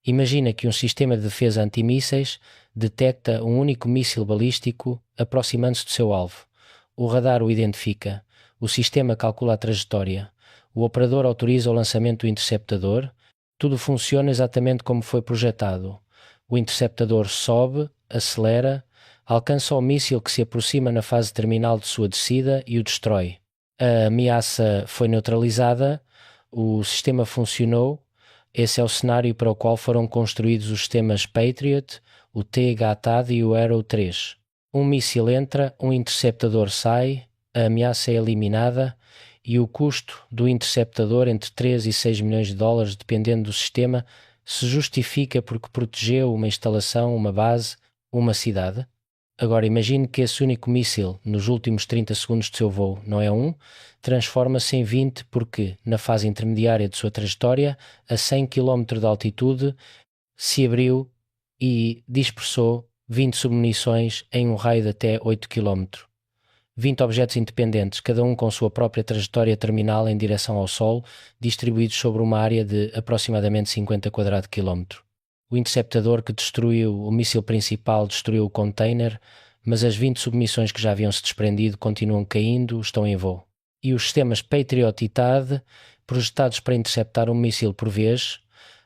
Imagina que um sistema de defesa antimísseis detecta um único míssil balístico aproximando-se do seu alvo. O radar o identifica, o sistema calcula a trajetória, o operador autoriza o lançamento do interceptador, tudo funciona exatamente como foi projetado. O interceptador sobe, acelera, alcança o míssil que se aproxima na fase terminal de sua descida e o destrói. A ameaça foi neutralizada, o sistema funcionou. Esse é o cenário para o qual foram construídos os sistemas Patriot, o THAAD e o Arrow 3. Um míssil entra, um interceptador sai, a ameaça é eliminada e o custo do interceptador entre 3 e 6 milhões de dólares, dependendo do sistema, se justifica porque protegeu uma instalação, uma base, uma cidade. Agora imagine que esse único míssil, nos últimos 30 segundos de seu voo, não é transforma-se em 20 porque, na fase intermediária de sua trajetória, a 100 km de altitude, se abriu e dispersou 20 submunições em um raio de até 8 km. 20 objetos independentes, cada um com sua própria trajetória terminal em direção ao Sol, distribuídos sobre uma área de aproximadamente 50 km². O interceptador que destruiu o míssil principal destruiu o container, mas as 20 submissões que já haviam se desprendido continuam caindo, estão em voo. E os sistemas Patriot e THAAD, projetados para interceptar um míssil por vez,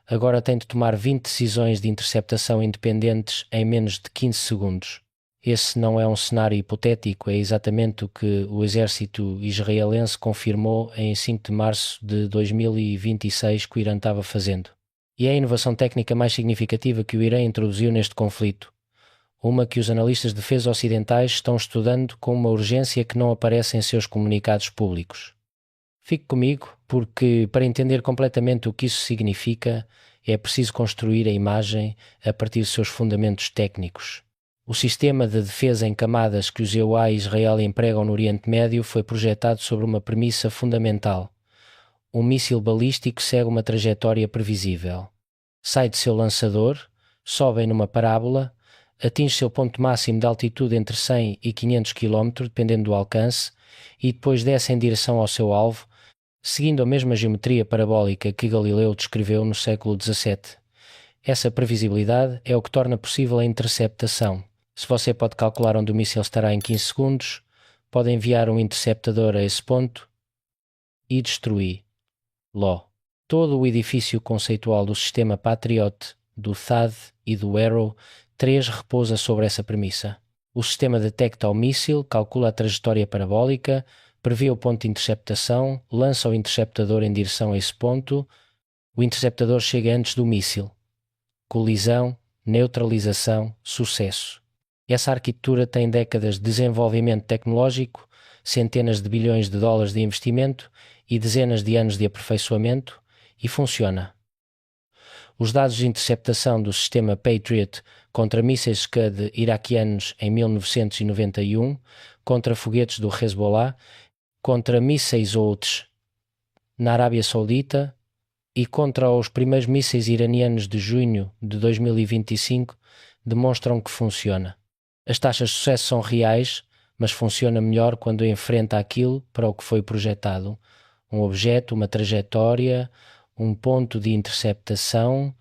agora têm de tomar 20 decisões de interceptação independentes em menos de 15 segundos. Esse não é um cenário hipotético, é exatamente o que o exército israelense confirmou em 5 de março de 2026 que o Irã estava fazendo. E é a inovação técnica mais significativa que o Irã introduziu neste conflito, uma que os analistas de defesa ocidentais estão estudando com uma urgência que não aparece em seus comunicados públicos. Fique comigo, porque para entender completamente o que isso significa, é preciso construir a imagem a partir de seus fundamentos técnicos. O sistema de defesa em camadas que os EUA e Israel empregam no Oriente Médio foi projetado sobre uma premissa fundamental. Um míssil balístico segue uma trajetória previsível. Sai de seu lançador, sobe numa parábola, atinge seu ponto máximo de altitude entre 100 e 500 km, dependendo do alcance, e depois desce em direção ao seu alvo, seguindo a mesma geometria parabólica que Galileu descreveu no século XVII. Essa previsibilidade é o que torna possível a interceptação. Se você pode calcular onde o míssil estará em 15 segundos, pode enviar um interceptador a esse ponto e destruir. Todo o edifício conceitual do sistema Patriot, do THAAD e do Arrow 3 repousa sobre essa premissa. O sistema detecta o míssil, calcula a trajetória parabólica, prevê o ponto de interceptação, lança o interceptador em direção a esse ponto. O interceptador chega antes do míssil. Colisão, neutralização, sucesso. Essa arquitetura tem décadas de desenvolvimento tecnológico, centenas de bilhões de dólares de investimento e dezenas de anos de aperfeiçoamento, e funciona. Os dados de interceptação do sistema Patriot contra mísseis Scud iraquianos em 1991, contra foguetes do Hezbollah, contra mísseis Houthis na Arábia Saudita e contra os primeiros mísseis iranianos de junho de 2025 demonstram que funciona. As taxas de sucesso são reais, mas funciona melhor quando enfrenta aquilo para o que foi projetado. Um objeto, uma trajetória, um ponto de interceptação.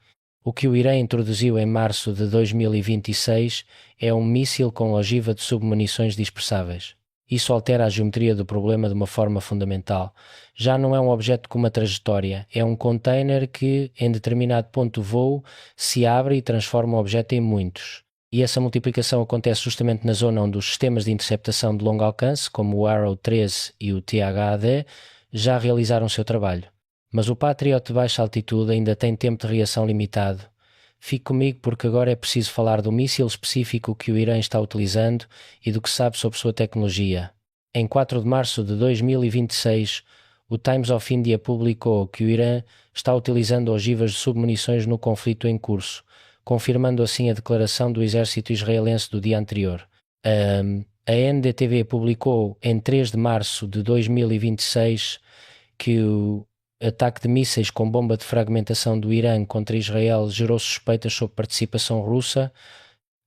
O que o Irã introduziu em março de 2026 é um míssil com ogiva de submunições dispersáveis. Isso altera a geometria do problema de uma forma fundamental. Já não é um objeto com uma trajetória, é um container que, em determinado ponto do voo, se abre e transforma o objeto em muitos. E essa multiplicação acontece justamente na zona onde os sistemas de interceptação de longo alcance, como o Arrow 13 e o THAAD, já realizaram o seu trabalho. Mas o Patriot de baixa altitude ainda tem tempo de reação limitado. Fique comigo porque agora é preciso falar do míssil específico que o Irã está utilizando e do que sabe sobre sua tecnologia. Em 4 de março de 2026, o Times of India publicou que o Irã está utilizando ogivas de submunições no conflito em curso, confirmando assim a declaração do exército israelense do dia anterior. A NDTV publicou em 3 de março de 2026 que o ataque de mísseis com bomba de fragmentação do Irã contra Israel gerou suspeitas sobre participação russa,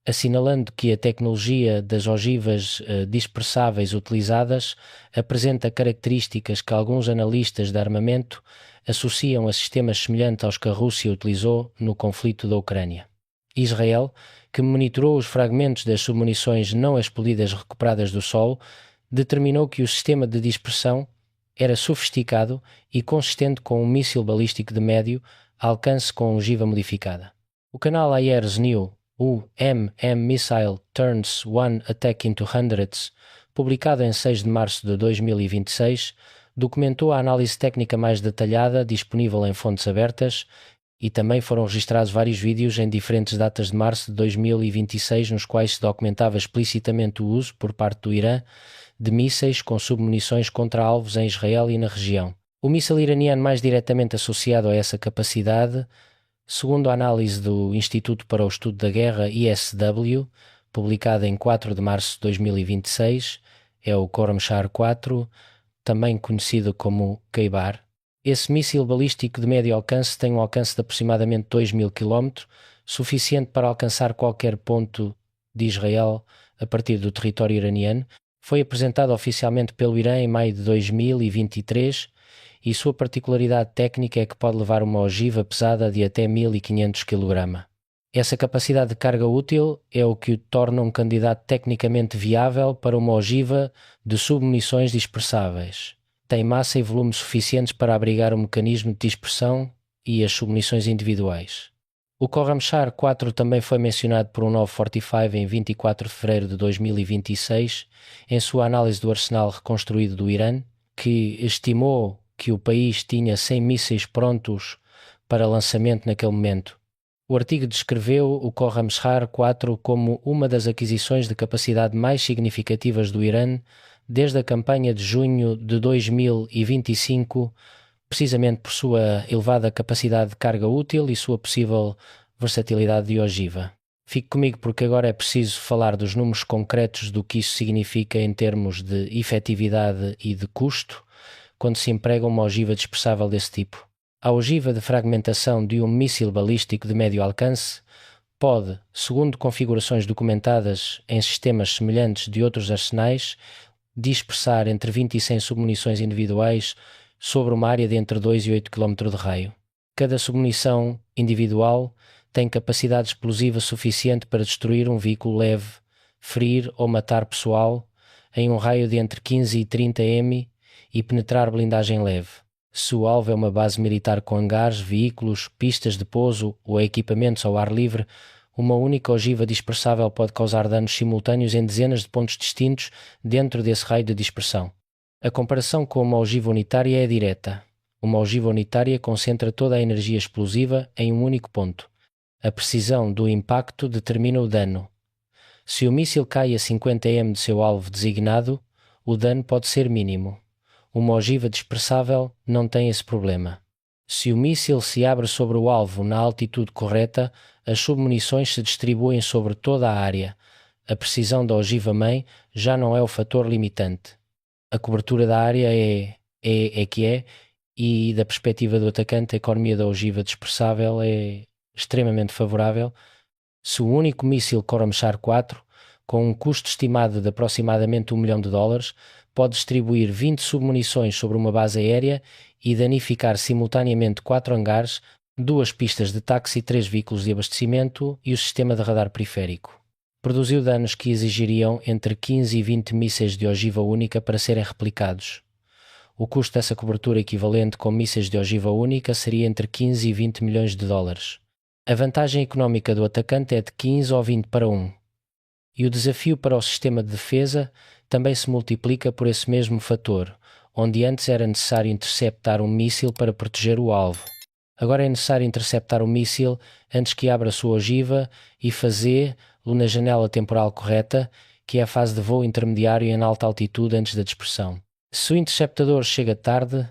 assinalando que a tecnologia das ogivas dispersáveis utilizadas apresenta características que alguns analistas de armamento associam a sistemas semelhantes aos que a Rússia utilizou no conflito da Ucrânia. Israel, que monitorou os fragmentos das submunições não explodidas recuperadas do solo, determinou que o sistema de dispersão era sofisticado e consistente com um míssil balístico de médio alcance com ogiva modificada. O canal Ayers New, o Missile Turns One Attack into Hundreds, publicado em 6 de março de 2026, documentou a análise técnica mais detalhada disponível em fontes abertas e também foram registrados vários vídeos em diferentes datas de março de 2026 nos quais se documentava explicitamente o uso, por parte do Irã, de mísseis com submunições contra alvos em Israel e na região. O míssil iraniano mais diretamente associado a essa capacidade, segundo a análise do Instituto para o Estudo da Guerra ISW, publicada em 4 de março de 2026, é o Khorramshahr 4, também conhecido como Khaybar. Esse míssil balístico de médio alcance tem um alcance de aproximadamente 2.000 km, suficiente para alcançar qualquer ponto de Israel a partir do território iraniano. Foi apresentado oficialmente pelo Irã em maio de 2023 e sua particularidade técnica é que pode levar uma ogiva pesada de até 1.500 kg. Essa capacidade de carga útil é o que o torna um candidato tecnicamente viável para uma ogiva de submunições dispersáveis. Tem massa e volume suficientes para abrigar o mecanismo de dispersão e as submunições individuais. O Khorramshahr 4 também foi mencionado por um 945 em 24 de fevereiro de 2026 em sua análise do arsenal reconstruído do Irã, que estimou que o país tinha 100 mísseis prontos para lançamento naquele momento. O artigo descreveu o Khorramshahr 4 como uma das aquisições de capacidade mais significativas do Irã desde a campanha de junho de 2025, precisamente por sua elevada capacidade de carga útil e sua possível versatilidade de ogiva. Fique comigo porque agora é preciso falar dos números concretos do que isso significa em termos de efetividade e de custo quando se emprega uma ogiva dispersável desse tipo. A ogiva de fragmentação de um míssil balístico de médio alcance pode, segundo configurações documentadas em sistemas semelhantes de outros arsenais, dispersar entre 20 e 100 submunições individuais sobre uma área de entre 2 e 8 km de raio. Cada submunição individual tem capacidade explosiva suficiente para destruir um veículo leve, ferir ou matar pessoal em um raio de entre 15 e 30 m e penetrar blindagem leve. Se o alvo é uma base militar com hangares, veículos, pistas de pouso ou equipamentos ao ar livre, uma única ogiva dispersável pode causar danos simultâneos em dezenas de pontos distintos dentro desse raio de dispersão. A comparação com uma ogiva unitária é direta. Uma ogiva unitária concentra toda a energia explosiva em um único ponto. A precisão do impacto determina o dano. Se o míssil cai a 50 m de seu alvo designado, o dano pode ser mínimo. Uma ogiva dispersável não tem esse problema. Se o míssil se abre sobre o alvo na altitude correta, as submunições se distribuem sobre toda a área. A precisão da ogiva-mãe já não é o fator limitante. A cobertura da área é que é, e da perspectiva do atacante, a economia da ogiva dispersável é extremamente favorável. Se o único míssil Khorramshahr 4, com um custo estimado de aproximadamente $1 milhão, pode distribuir 20 submunições sobre uma base aérea e danificar simultaneamente 4 hangares, 2 pistas de táxi, 3 veículos de abastecimento e o sistema de radar periférico. Produziu danos que exigiriam entre 15 e 20 mísseis de ogiva única para serem replicados. O custo dessa cobertura equivalente com mísseis de ogiva única seria entre 15 e 20 milhões de dólares. A vantagem económica do atacante é de 15 ou 20 para 1. E o desafio para o sistema de defesa também se multiplica por esse mesmo fator, onde antes era necessário interceptar um míssil para proteger o alvo. Agora é necessário interceptar o míssil antes que abra a sua ogiva e fazê-lo na janela temporal correta, que é a fase de voo intermediário em alta altitude antes da dispersão. Se o interceptador chega tarde,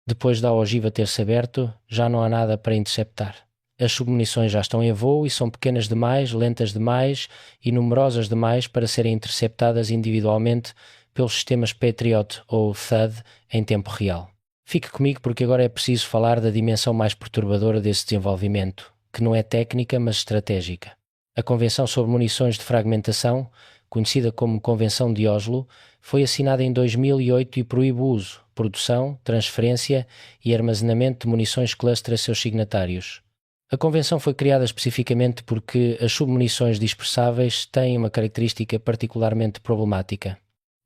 depois da ogiva ter-se aberto, já não há nada para interceptar. As submunições já estão em voo e são pequenas demais, lentas demais e numerosas demais para serem interceptadas individualmente pelos sistemas Patriot ou THAAD em tempo real. Fique comigo porque agora é preciso falar da dimensão mais perturbadora desse desenvolvimento, que não é técnica mas estratégica. A Convenção sobre Munições de Fragmentação, conhecida como Convenção de Oslo, foi assinada em 2008 e proíbe o uso, produção, transferência e armazenamento de munições cluster a seus signatários. A Convenção foi criada especificamente porque as submunições dispersáveis têm uma característica particularmente problemática.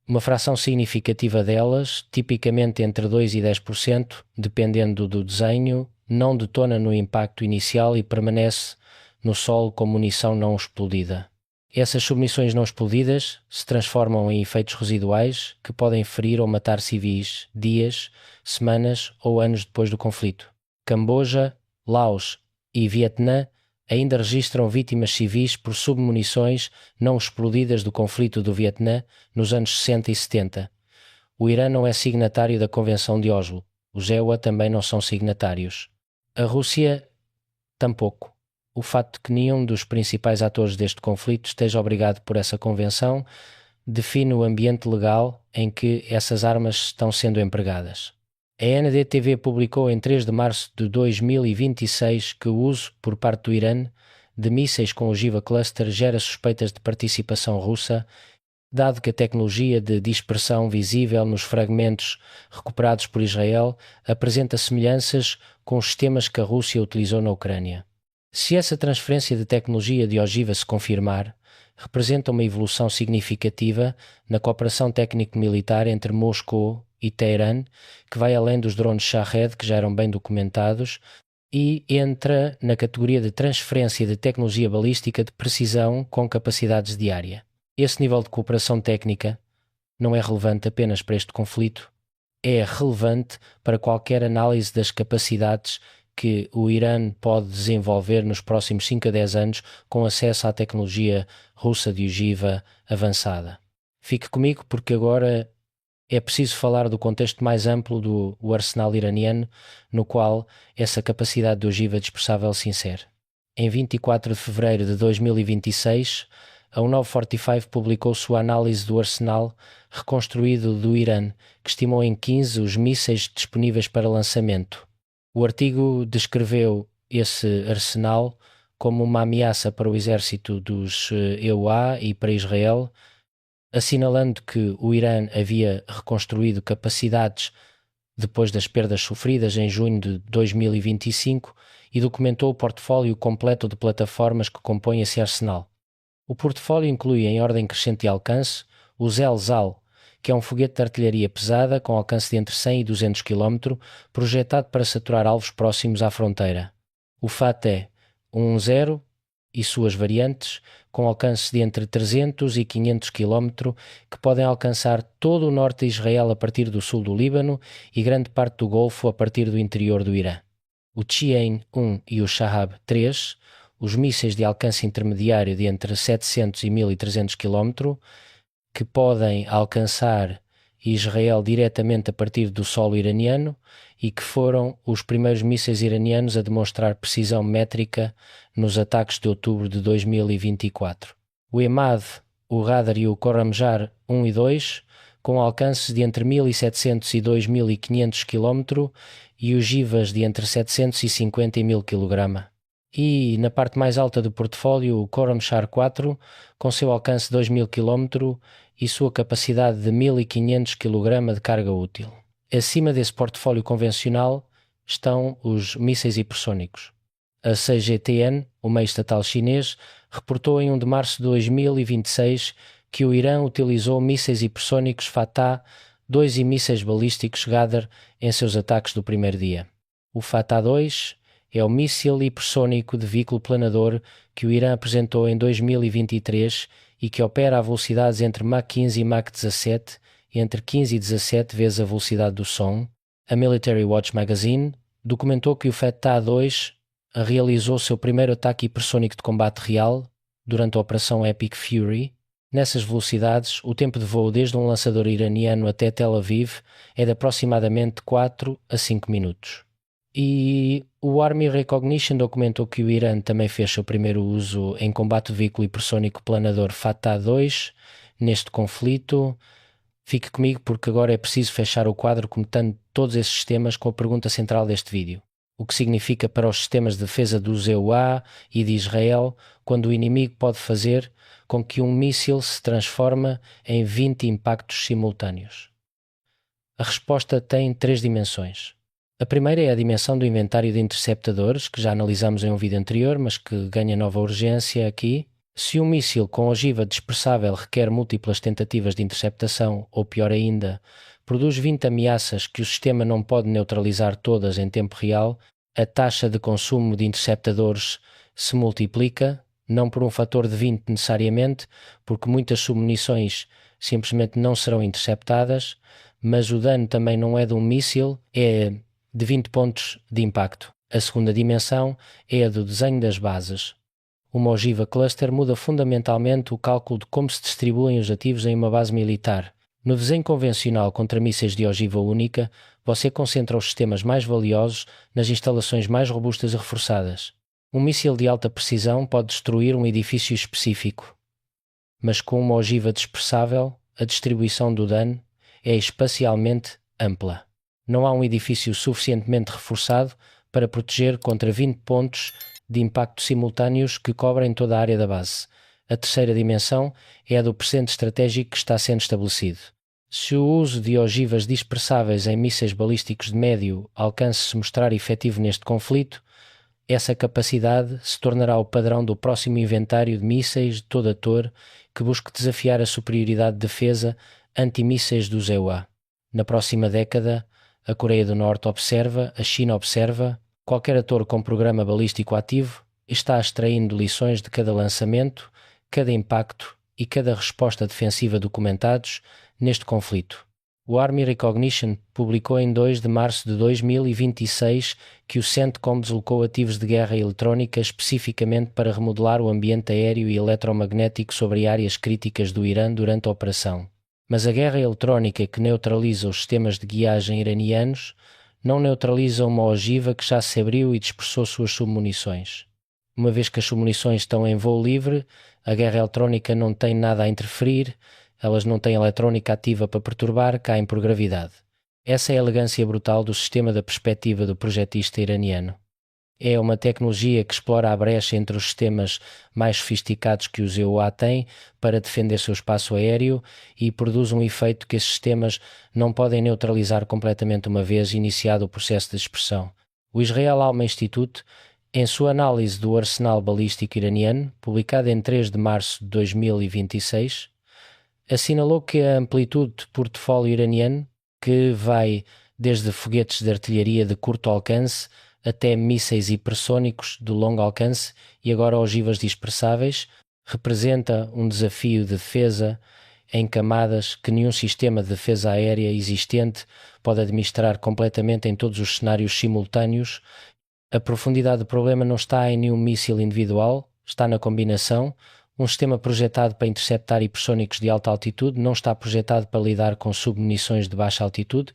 Uma fração significativa delas, tipicamente entre 2% e 10%, dependendo do desenho, não detona no impacto inicial e permanece no solo como munição não explodida. Essas submunições não explodidas se transformam em efeitos residuais que podem ferir ou matar civis dias, semanas ou anos depois do conflito. Camboja, Laos e Vietnã ainda registram vítimas civis por submunições não explodidas do conflito do Vietnã nos anos 60 e 70. O Irã não é signatário da Convenção de Oslo. Os EUA também não são signatários. A Rússia, tampouco. O fato de que nenhum dos principais atores deste conflito esteja obrigado por essa convenção define o ambiente legal em que essas armas estão sendo empregadas. A NDTV publicou em 3 de março de 2026 que o uso, por parte do Irã, de mísseis com ogiva cluster gera suspeitas de participação russa, dado que a tecnologia de dispersão visível nos fragmentos recuperados por Israel apresenta semelhanças com os sistemas que a Rússia utilizou na Ucrânia. Se essa transferência de tecnologia de ogiva se confirmar, representa uma evolução significativa na cooperação técnico-militar entre Moscou e Teherã, que vai além dos drones Shahed, que já eram bem documentados, e entra na categoria de transferência de tecnologia balística de precisão com capacidades de área. Esse nível de cooperação técnica não é relevante apenas para este conflito, é relevante para qualquer análise das capacidades que o Irã pode desenvolver nos próximos 5 a 10 anos com acesso à tecnologia russa de ogiva avançada. Fique comigo porque agora é preciso falar do contexto mais amplo do arsenal iraniano, no qual essa capacidade de ogiva dispersável se insere. Em 24 de fevereiro de 2026, a 1945 publicou sua análise do arsenal reconstruído do Irã, que estimou em 15 os mísseis disponíveis para lançamento. O artigo descreveu esse arsenal como uma ameaça para o exército dos EUA e para Israel, assinalando que o Irã havia reconstruído capacidades depois das perdas sofridas em junho de 2025 e documentou o portfólio completo de plataformas que compõem esse arsenal. O portfólio inclui, em ordem crescente de alcance, o Zelzal, que é um foguete de artilharia pesada com alcance de entre 100 e 200 km, projetado para saturar alvos próximos à fronteira. O Fateh 110 e suas variantes, com alcance de entre 300 e 500 km, que podem alcançar todo o norte de Israel a partir do sul do Líbano e grande parte do Golfo a partir do interior do Irã. O Chiain 1 e o Shahab 3, os mísseis de alcance intermediário de entre 700 e 1300 km, que podem alcançar Israel diretamente a partir do solo iraniano e que foram os primeiros mísseis iranianos a demonstrar precisão métrica nos ataques de outubro de 2024. O Emad, o Radar e o Khorramshahr 1 e 2, com alcances de entre 1700 e 2500 km e ogivas de entre 750 e 1000 kg. E, na parte mais alta do portfólio, o Khorramshahr 4, com seu alcance de 2000 km e sua capacidade de 1500 kg de carga útil. Acima desse portfólio convencional estão os mísseis hipersônicos. A CGTN, o meio estatal chinês, reportou em 1 de março de 2026 que o Irã utilizou mísseis hipersônicos Fatah 2 e mísseis balísticos Ghadar em seus ataques do primeiro dia. O Fatah 2 é o míssil hipersônico de veículo planador que o Irã apresentou em 2023 e que opera a velocidades entre Mach 15 e Mach 17, entre 15 e 17 vezes a velocidade do som. A Military Watch Magazine documentou que o Fatah 2 realizou seu primeiro ataque hipersônico de combate real durante a Operação Epic Fury. Nessas velocidades, o tempo de voo desde um lançador iraniano até Tel Aviv é de aproximadamente 4 a 5 minutos. E o Army Recognition documentou que o Irã também fez seu primeiro uso em combate de veículo hipersônico planador Fatah 2 neste conflito. Fique comigo porque agora é preciso fechar o quadro comentando todos esses sistemas com a pergunta central deste vídeo. O que significa para os sistemas de defesa dos EUA e de Israel quando o inimigo pode fazer com que um míssil se transforme em 20 impactos simultâneos? A resposta tem 3 dimensões. A primeira é a dimensão do inventário de interceptadores, que já analisamos em um vídeo anterior, mas que ganha nova urgência aqui. Se um míssil com ogiva dispersável requer múltiplas tentativas de interceptação, ou pior ainda, produz 20 ameaças que o sistema não pode neutralizar todas em tempo real, a taxa de consumo de interceptadores se multiplica, não por um fator de 20 necessariamente, porque muitas submunições simplesmente não serão interceptadas, mas o dano também não é de um míssil, é de 20 pontos de impacto. A segunda dimensão é a do desenho das bases. Uma ogiva cluster muda fundamentalmente o cálculo de como se distribuem os ativos em uma base militar. No desenho convencional contra mísseis de ogiva única, você concentra os sistemas mais valiosos nas instalações mais robustas e reforçadas. Um míssil de alta precisão pode destruir um edifício específico, mas com uma ogiva dispersável, a distribuição do dano é espacialmente ampla. Não há um edifício suficientemente reforçado para proteger contra 20 pontos de impacto simultâneos que cobrem toda a área da base. A terceira dimensão é a do presente estratégico que está sendo estabelecido. Se o uso de ogivas dispersáveis em mísseis balísticos de médio alcance se mostrar efetivo neste conflito, essa capacidade se tornará o padrão do próximo inventário de mísseis de todo ator que busque desafiar a superioridade de defesa antimísseis dos EUA. Na próxima década, a Coreia do Norte observa, a China observa, qualquer ator com programa balístico ativo está extraindo lições de cada lançamento, cada impacto e cada resposta defensiva documentados neste conflito. O Army Recognition publicou em 2 de março de 2026 que o CENTCOM deslocou ativos de guerra eletrónica especificamente para remodelar o ambiente aéreo e eletromagnético sobre áreas críticas do Irã durante a operação. Mas a guerra eletrónica que neutraliza os sistemas de guiagem iranianos não neutraliza uma ogiva que já se abriu e dispersou suas submunições. Uma vez que as submunições estão em voo livre, a guerra eletrónica não tem nada a interferir, elas não têm eletrónica ativa para perturbar, caem por gravidade. Essa é a elegância brutal do sistema da perspectiva do projetista iraniano. É uma tecnologia que explora a brecha entre os sistemas mais sofisticados que os EUA têm para defender seu espaço aéreo e produz um efeito que esses sistemas não podem neutralizar completamente uma vez iniciado o processo de dispersão. O Israel Alma Institute, em sua análise do arsenal balístico iraniano, publicada em 3 de março de 2026, assinalou que a amplitude de portfólio iraniano, que vai desde foguetes de artilharia de curto alcance até mísseis hipersónicos de longo alcance e agora ogivas dispersáveis, representa um desafio de defesa em camadas que nenhum sistema de defesa aérea existente pode administrar completamente em todos os cenários simultâneos. A profundidade do problema não está em nenhum míssil individual, está na combinação. Um sistema projetado para interceptar hipersónicos de alta altitude não está projetado para lidar com submunições de baixa altitude.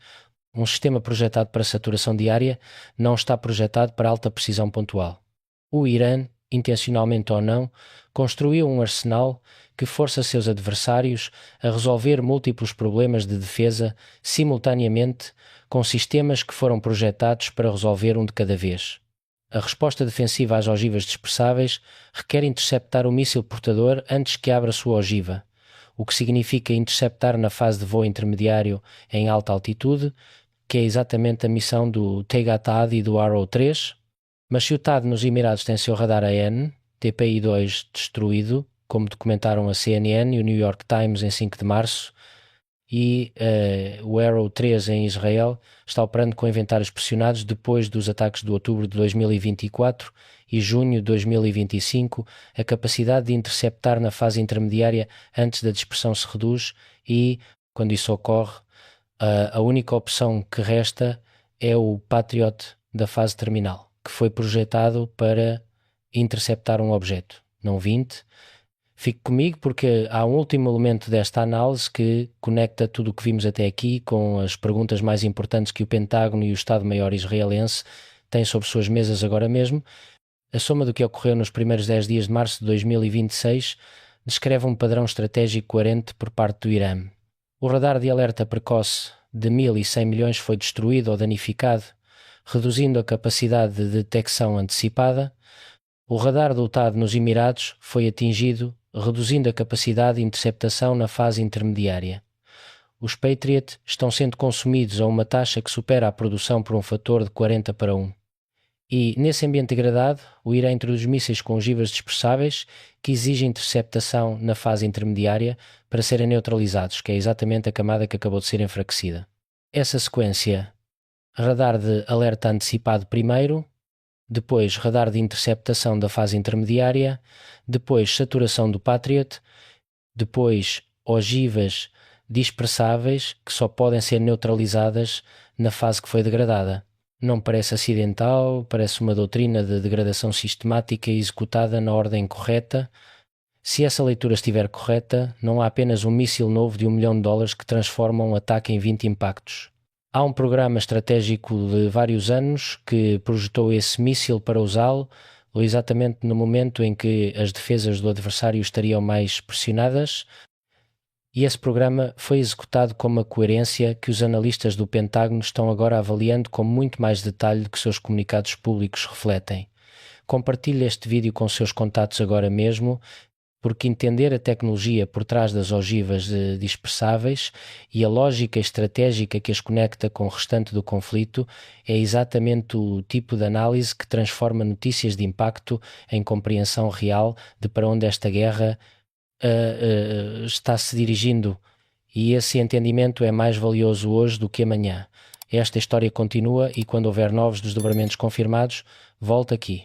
Um sistema projetado para saturação diária não está projetado para alta precisão pontual. O Irã, intencionalmente ou não, construiu um arsenal que força seus adversários a resolver múltiplos problemas de defesa simultaneamente com sistemas que foram projetados para resolver um de cada vez. A resposta defensiva às ogivas dispersáveis requer interceptar o míssil portador antes que abra sua ogiva, o que significa interceptar na fase de voo intermediário em alta altitude, que é exatamente a missão do TAAD e do Arrow 3, mas se o TAAD nos Emirados tem seu radar AN, TPI-2 destruído, como documentaram a CNN e o New York Times em 5 de março, e o Arrow 3 em Israel está operando com inventários pressionados depois dos ataques de outubro de 2024 e junho de 2025, a capacidade de interceptar na fase intermediária antes da dispersão se reduz e, quando isso ocorre, a única opção que resta é o Patriot da fase terminal, que foi projetado para interceptar um objeto, não 20. Fique comigo porque há um último elemento desta análise que conecta tudo o que vimos até aqui com as perguntas mais importantes que o Pentágono e o Estado-Maior israelense têm sobre suas mesas agora mesmo. A soma do que ocorreu nos primeiros 10 dias de março de 2026 descreve um padrão estratégico coerente por parte do Irã. O radar de alerta precoce de 1.100 milhões foi destruído ou danificado, reduzindo a capacidade de detecção antecipada. O radar do TAAD nos Emirados foi atingido, reduzindo a capacidade de interceptação na fase intermediária. Os Patriot estão sendo consumidos a uma taxa que supera a produção por um fator de 40-1. E, nesse ambiente degradado, o Irã introduz mísseis com ogivas dispersáveis que exigem interceptação na fase intermediária para serem neutralizados, que é exatamente a camada que acabou de ser enfraquecida. Essa sequência: radar de alerta antecipado primeiro, depois radar de interceptação da fase intermediária, depois saturação do Patriot, depois ogivas dispersáveis que só podem ser neutralizadas na fase que foi degradada. Não parece acidental, parece uma doutrina de degradação sistemática executada na ordem correta. Se essa leitura estiver correta, não há apenas um míssil novo de $1 milhão que transforma um ataque em 20 impactos. Há um programa estratégico de vários anos que projetou esse míssil para usá-lo exatamente no momento em que as defesas do adversário estariam mais pressionadas, e esse programa foi executado com uma coerência que os analistas do Pentágono estão agora avaliando com muito mais detalhe do que seus comunicados públicos refletem. Compartilhe este vídeo com seus contatos agora mesmo, porque entender a tecnologia por trás das ogivas dispersáveis e a lógica estratégica que as conecta com o restante do conflito é exatamente o tipo de análise que transforma notícias de impacto em compreensão real de para onde esta guerra está se dirigindo, e esse entendimento é mais valioso hoje do que amanhã. Esta história continua e quando houver novos desdobramentos confirmados, volta aqui.